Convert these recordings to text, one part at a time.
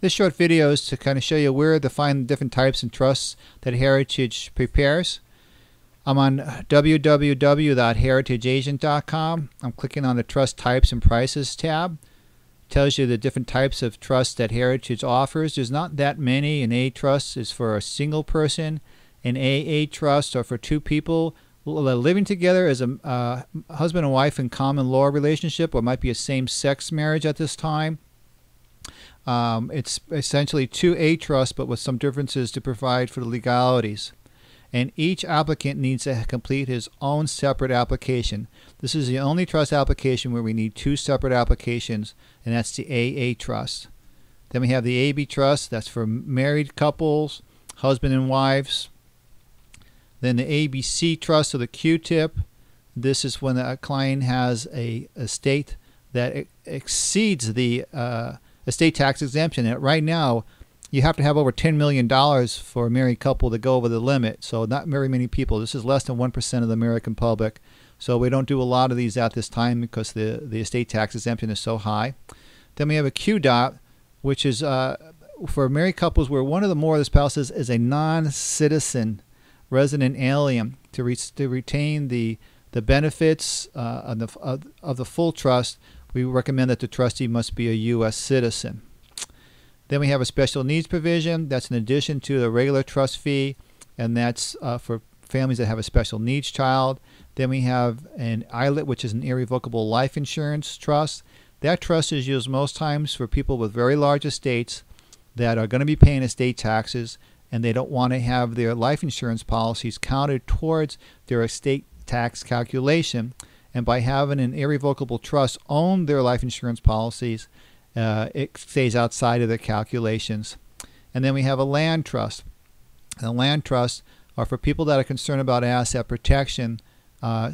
This short video is to kind of show you where to find different types of trusts that Heritage prepares. I'm on www.heritageagent.com. I'm clicking on the Trust Types and Prices tab. It tells you the different types of trusts that Heritage offers. There's not that many. An A trust is for a single person. An AA trust are for two people living together as a husband and wife in common law relationship, or might be a same-sex marriage at this time. It's essentially two A trusts, but with some differences to provide for the legalities. And each applicant needs to complete his own separate application. This is the only trust application where we need two separate applications, and that's the AA trust. Then we have the AB trust. That's for married couples, husband and wives. Then the ABC trust, or the Q-tip. This is when a client has a estate that exceeds the estate tax exemption. And right now, you have to have over $10 million for a married couple to go over the limit. So not very many people. This is less than 1% of the American public. So we don't do a lot of these at this time because the estate tax exemption is so high. Then we have a Q-dot, which is for married couples where one of the spouses is a non-citizen resident alien to retain the benefits of the full trust. We recommend that the trustee must be a U.S. citizen. Then we have a special needs provision. That's in addition to the regular trust fee, and that's for families that have a special needs child. Then we have an ILIT, which is an irrevocable life insurance trust. That trust is used most times for people with very large estates that are going to be paying estate taxes, and they don't want to have their life insurance policies counted towards their estate tax calculation. And by having an irrevocable trust own their life insurance policies, it stays outside of the calculations. And then we have a land trust. And the land trusts are for people that are concerned about asset protection,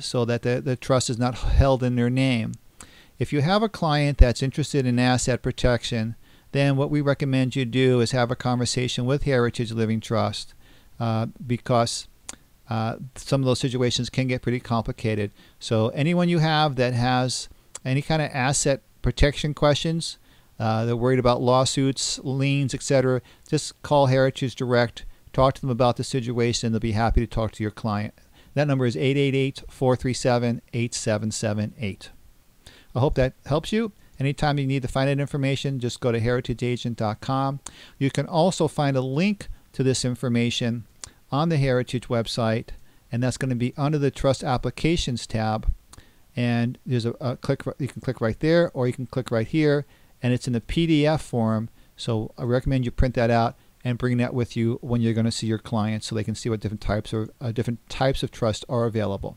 so that the trust is not held in their name. If you have a client that's interested in asset protection, then what we recommend you do is have a conversation with Heritage Living Trust, because some of those situations can get pretty complicated. So anyone you have that has any kind of asset protection questions, they're worried about lawsuits, liens, etc., just call Heritage direct, talk to them about the situation, and they'll be happy to talk to your client. That number is 888-437-8778. I hope that helps you. Anytime you need to find that information, just go to heritageagent.com. You can also find a link to this information on the Heritage website, and that's going to be under the Trust Applications tab. And there's a click. You can click right there, or you can click right here, and it's in the PDF form. So I recommend you print that out and bring that with you when you're going to see your clients, so they can see what different types of trust are available.